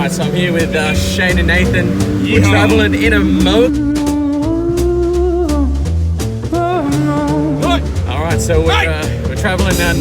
Alright, so I'm here with Shane and Nathan. We're traveling in a moat. Alright, so we're traveling on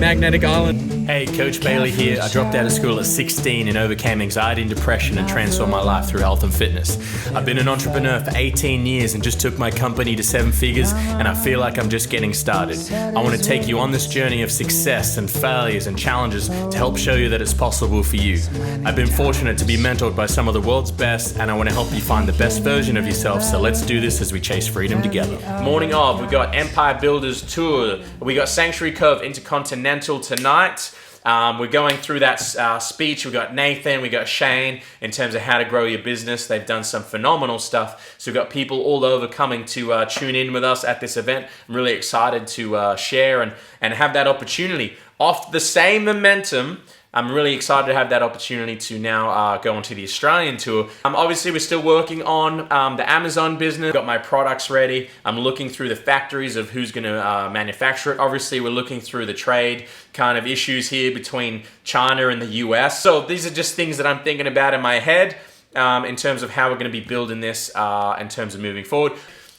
Magnetic Island. Hey, Coach Bailey here. I dropped out of school at 16 and overcame anxiety and depression and transformed my life through health and fitness. I've been an entrepreneur for 18 years and just took my company to 7 figures, and I feel like I'm just getting started. I want to take you on this journey of success and failures and challenges to help show you that it's possible for you. I've been fortunate to be mentored by some of the world's best, and I want to help you find the best version of yourself, so let's do this as we chase freedom together. Morning of, we got Empire Builders Tour. We got Sanctuary Cove Intercontinental tonight. We're going through that speech. We got Nathan, we got Shane in terms of how to grow your business. They've done some phenomenal stuff. So we've got people all over coming to tune in with us at this event. I'm really excited to share and have that opportunity. Off the same momentum, I'm really excited to have that opportunity to now go onto the Australian tour. Obviously, we're still working on the Amazon business. Got my products ready. I'm looking through the factories of who's going to manufacture it. Obviously, we're looking through the trade kind of issues here between China and the US. So these are just things that I'm thinking about in my head in terms of how we're going to be building this in terms of moving forward.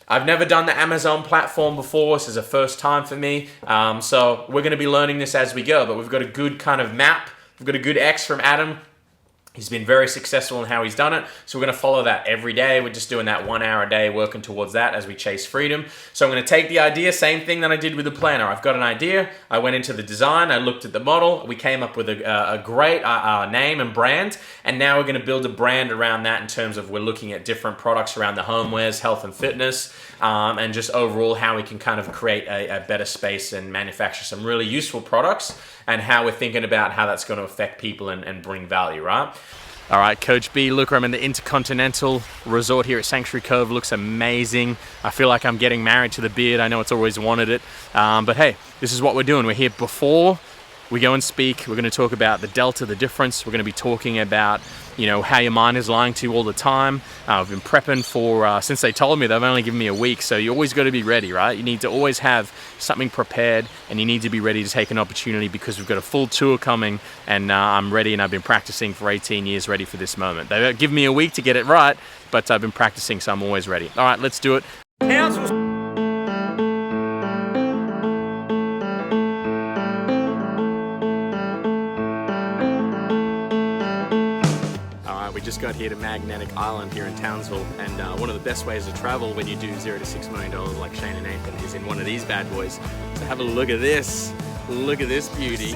I've never done the Amazon platform before. This is a first time for me. So we're going to be learning this as we go, but we've got a good kind of map. We've got a good X from Adam. He's been very successful in how he's done it. So we're going to follow that every day. We're just doing that 1 hour a day, working towards that as we chase freedom. So I'm going to take the idea, same thing that I did with the planner. I've got an idea. I went into the design. I looked at the model. We came up with a great name and brand. And now we're going to build a brand around that in terms of we're looking at different products around the homewares, health and fitness, and just overall how we can kind of create a better space and manufacture some really useful products and how we're thinking about how that's going to affect people and bring value, right? All right, Coach B, look, I'm in the Intercontinental Resort here at Sanctuary Cove. Looks amazing. I feel like I'm getting married to the beard. I know it's always wanted it. But hey, this is what we're doing. We're here before we go and speak. We're going to talk about the delta, the difference. We're going to be talking about, you know, how your mind is lying to you all the time. I've been prepping for, since they told me, they've only given me a week. So you always got to be ready, right? You need to always have something prepared and you need to be ready to take an opportunity because we've got a full tour coming and I'm ready and I've been practicing for 18 years ready for this moment. They've given me a week to get it right, but I've been practicing, so I'm always ready. All right, let's do it. We just got here to Magnetic Island here in Townsville, and one of the best ways to travel when you do $0 to $6 million like Shane and Nathan is in one of these bad boys. So have a look at this. Look at this beauty.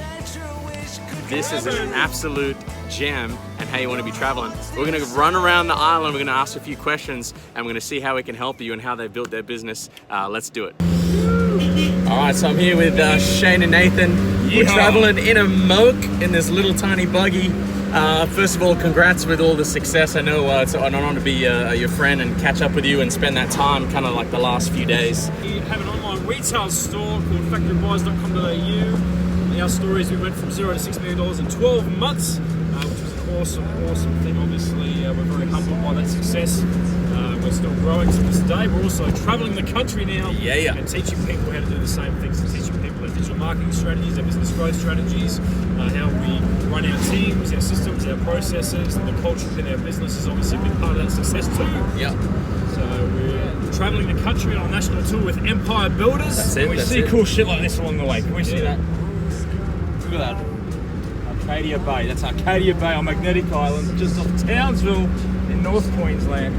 This is an absolute gem and how you want to be traveling. We're going to run around the island, we're going to ask a few questions, and we're going to see how we can help you and how they built their business. Let's do it. Alright, so I'm here with Shane and Nathan. We're traveling in a moat in this little tiny buggy. First of all, congrats with all the success. I know it's an honor to be your friend and catch up with you and spend that time kind of like the last few days. We have an online retail store called factorybuys.com.au. Our story is we went from $0 to $6 million in 12 months, which was an awesome thing. Obviously, we're very humbled by that success. We're still growing to this day. We're also traveling the country now and teaching people how to do the same things, and teaching people their digital marketing strategies, their business growth strategies, how we run our teams, our systems, our processes, and the culture within our business is obviously a big part of that success too. Yeah. So we're traveling the country on a national tour with Empire Builders. That's it. And we see cool shit like this along the way. Can we see that? Look at that. Arcadia Bay. That's Arcadia Bay on Magnetic Island, just off Townsville in North Queensland.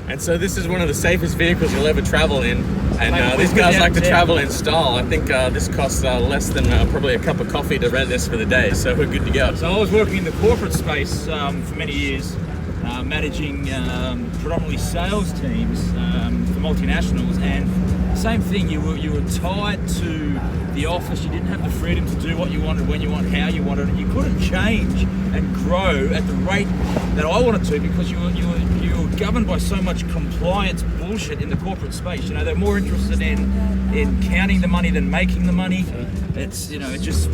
And so this is one of the safest vehicles you'll ever travel in, and these guys like to travel in style. I think this costs less than probably a cup of coffee to rent this for the day, so we're good to go. So I was working in the corporate space for many years, managing predominantly sales teams for multinationals, and same thing, you were tied to the office. You didn't have the freedom to do what you wanted, when you wanted, how you wanted it. You couldn't change and grow at the rate that I wanted to because you were governed by so much compliance bullshit in the corporate space. You know, they're more interested in counting the money than making the money. It's, you know, it just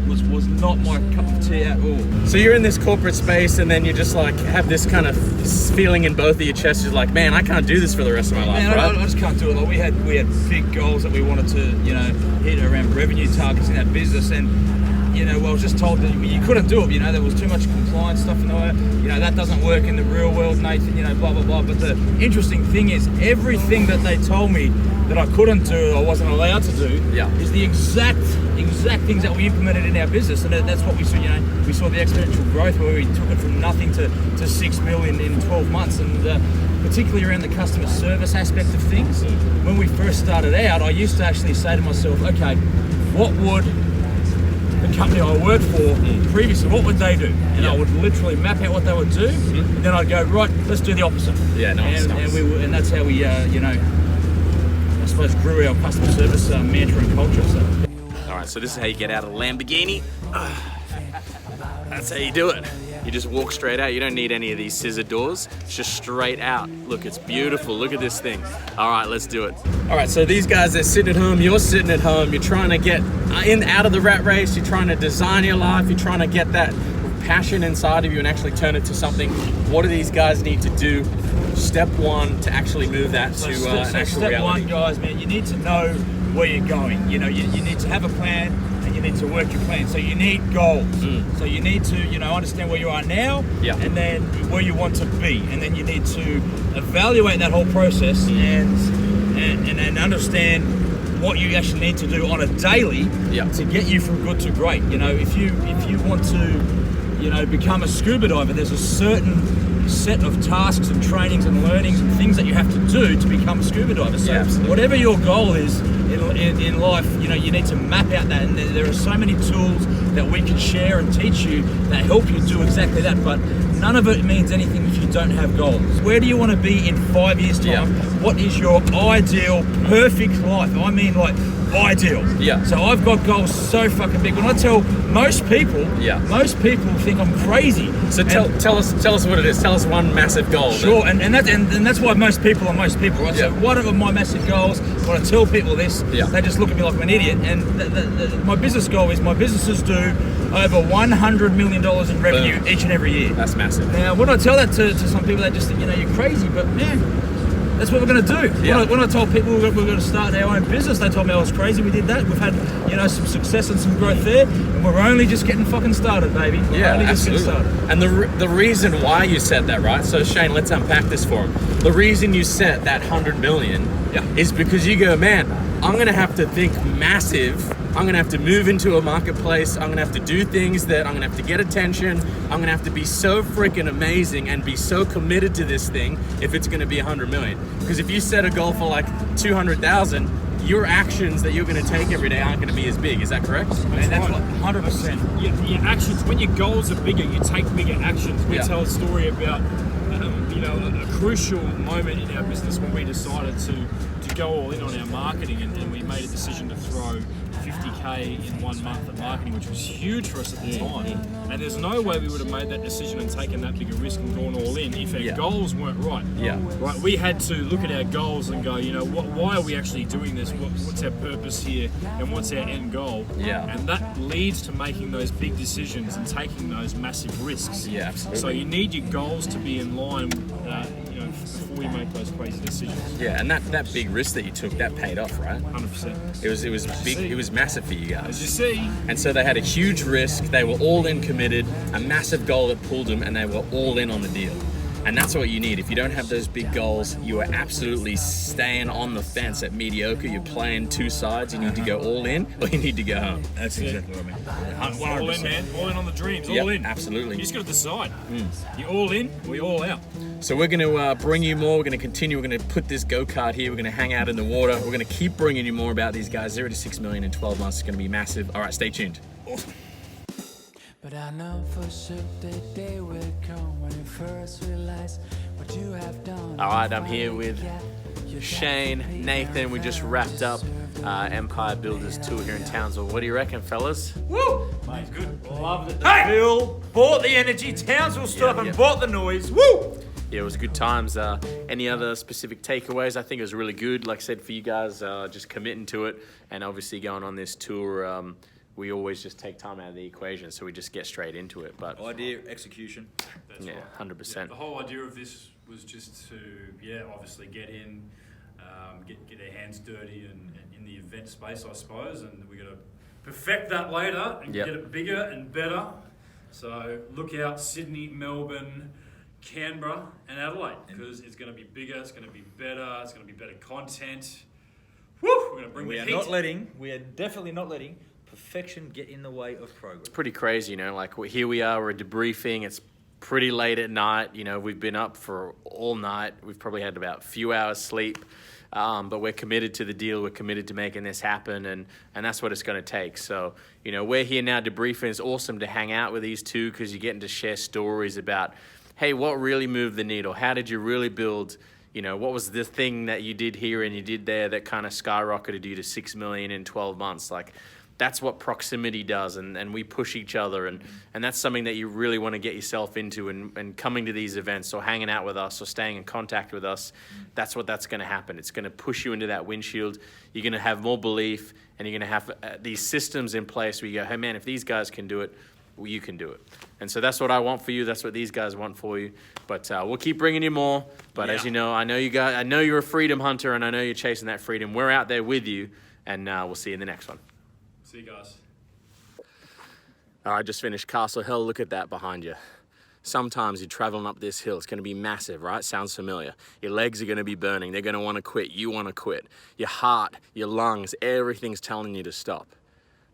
was not my cup of tea at all. So you're in this corporate space and then you just like have this kind of feeling in both of your chests. You're like, man, I can't do this for the rest of my life, man, right? I just can't do it. Like we had big goals that we wanted to, you know, hit around revenue targets in that business, and I was just told that you couldn't do it. There was too much compliance stuff in the way. That doesn't work in the real world, Nathan. Blah blah blah. But the interesting thing is, everything that they told me that I couldn't do or wasn't allowed to do is the exact things that we implemented in our business, and that's what we saw. We saw the exponential growth where we took it from nothing to 6 million in 12 months, and particularly around the customer service aspect of things. When we first started out, I used to actually say to myself, okay, what would the company I worked for previously, what would they do? And I would literally map out what they would do, and then I'd go, right, let's do the opposite. Yeah, nice. And that's how we, I suppose, grew our customer service mantra and culture. So. All right, so this is how you get out of a Lamborghini. That's how you do it. You just walk straight out. You don't need any of these scissor doors. It's just straight out. Look, it's beautiful. Look at this thing. All right, let's do it. All right, so these guys, they're sitting at home. You're sitting at home. You're trying to get out of the rat race. You're trying to design your life. You're trying to get that passion inside of you and actually turn it to something. What do these guys need to do? Step one to actually move that to an actual step reality. One, guys, man, you need to know where you're going. You need to have a plan, and you need to work your plan. So you need goals. So you need to, understand where you are now, and then where you want to be, and then you need to evaluate that whole process and understand what you actually need to do on a daily to get you from good to great. If you want to, become a scuba diver, there's a certain set of tasks and trainings and learnings and things that you have to do to become a scuba diver. So whatever your goal is in life, you need to map out that, and there are so many tools that we can share and teach you that help you do exactly that, but none of it means anything if you don't have goals. Where do you want to be in 5 years' time? What is your ideal, perfect life? I mean, like, ideal. So I've got goals so fucking big. When I tell most people think I'm crazy. So tell us what it is. Tell us one massive goal. Sure, and that's why most people are most people, right? So one of my massive goals, when I tell people this, they just look at me like I'm an idiot. And my business goal is my businesses do over $100 million in revenue each and every year. That's massive. Now, when I tell that to some people, they just think, you're crazy, but man, that's what we're going to do. When I told people we're going to start our own business, they told me I was crazy. We did that. We've had, some success and some growth there, and we're only just getting fucking started, baby. We're only just getting started. And the reason why you said that, right? So Shane, let's unpack this for him. The reason you set that 100 million is because you go, man, I'm going to have to think massive. I'm going to have to move into a marketplace. I'm going to have to do things that I'm going to have to get attention. I'm going to have to be so freaking amazing and be so committed to this thing if it's going to be 100 million. Because if you set a goal for like 200,000, your actions that you're going to take every day aren't going to be as big. Is that correct? And that's what 100%. Your actions, when your goals are bigger, you take bigger actions. We tell a story about a crucial moment in our business when we decided to go all in on our marketing, and we made a decision to throw 50K in 1 month of marketing, which was huge for us at the time. And there's no way we would have made that decision and taken that bigger risk and gone all in if our goals weren't right. Right, we had to look at our goals and go, why are we actually doing this? What's our purpose here, and what's our end goal? And that leads to making those big decisions and taking those massive risks. Absolutely. So you need your goals to be in line, before we make those crazy decisions. And that big risk that you took, that paid off, right? 100%. It was big. It was massive for you guys. As you see. And so they had a huge risk. They were all in committed, a massive goal that pulled them, and they were all in on the deal. And that's what you need. If you don't have those big goals, you are absolutely staying on the fence at mediocre. You're playing two sides. You need to go all in, or you need to go home. That's exactly what I mean. 100%. All in, man. All in on the dreams. All in. Absolutely. You just got to decide. You're all in, or you're all out. So we're going to bring you more. We're going to continue. We're going to put this go-kart here. We're going to hang out in the water. We're going to keep bringing you more about these guys. 0 to 6 million in 12 months is going to be massive. All right, stay tuned. But I know for sure that day will come when you first realize what you have done. All right, I'm here with Shane, Nathan. We just wrapped up Empire Builders Tour here in Townsville. What do you reckon, fellas? Woo! Mate, good. Loved it. Hey! Bill bought the energy. Townsville stood up and bought the noise. Woo! Yeah, it was good times. Any other specific takeaways? I think it was really good. Like I said, for you guys, just committing to it, and obviously going on this tour. We always just take time out of the equation, so we just get straight into it. But Idea, execution. That's yeah, 100%. The whole idea of this was just to, obviously get in, get our hands dirty and in the event space, I suppose, and we got to perfect that later and Yep. get it bigger and better. So look out Sydney, Melbourne, Canberra and Adelaide, because it's going to be bigger, it's going to be better, it's going to be better content. Woo! We're going to bring We the are heat. we are definitely not letting perfection get in the way of progress. Pretty crazy, you know, like here we are, we're debriefing, it's pretty late at night, you know, we've been up for all night, we've probably had about a few hours sleep, but we're committed to the deal, we're committed to making this happen, and that's what it's going to take. So, you know, we're here now debriefing. It's awesome to hang out with these two because you're getting to share stories about, hey, what really moved the needle? How did you really build, you know, what was the thing that you did here and you did there that kind of skyrocketed you to 6 million in 12 months? Like, that's what proximity does, and we push each other, and that's something that you really want to get yourself into, and coming to these events or hanging out with us or staying in contact with us, that's going to happen. It's going to push you into that windshield. You're going to have more belief, and you're going to have these systems in place where you go, hey man, if these guys can do it, well, you can do it. And so that's what I want for you. That's what these guys want for you. But we'll keep bringing you more. But as you know, I know you're a freedom hunter, and I know you're chasing that freedom. We're out there with you, and we'll see you in the next one. See you guys. All right, just finished Castle Hill. Look at that behind you. Sometimes you're traveling up this hill. It's going to be massive, right? Sounds familiar. Your legs are going to be burning. They're going to want to quit. You want to quit. Your heart, your lungs, everything's telling you to stop.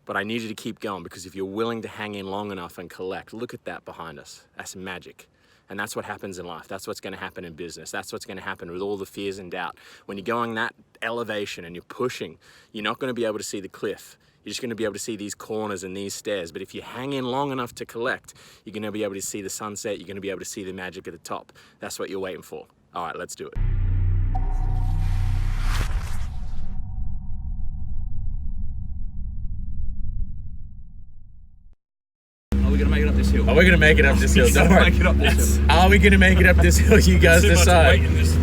But I need you to keep going, because if you're willing to hang in long enough and collect, look at that behind us. That's magic. And that's what happens in life. That's what's going to happen in business. That's what's going to happen with all the fears and doubt. When you're going that elevation and you're pushing, you're not going to be able to see the cliff. You're just going to be able to see these corners and these stairs. But if you hang in long enough to collect, you're going to be able to see the sunset. You're going to be able to see the magic at the top. That's what you're waiting for. All right, let's do it. Are we going to make it up this hill? Are we going to make it up this hill? Don't worry. Make it up this hill. Are we going to make it up this hill? You guys Too much decide. weight in this.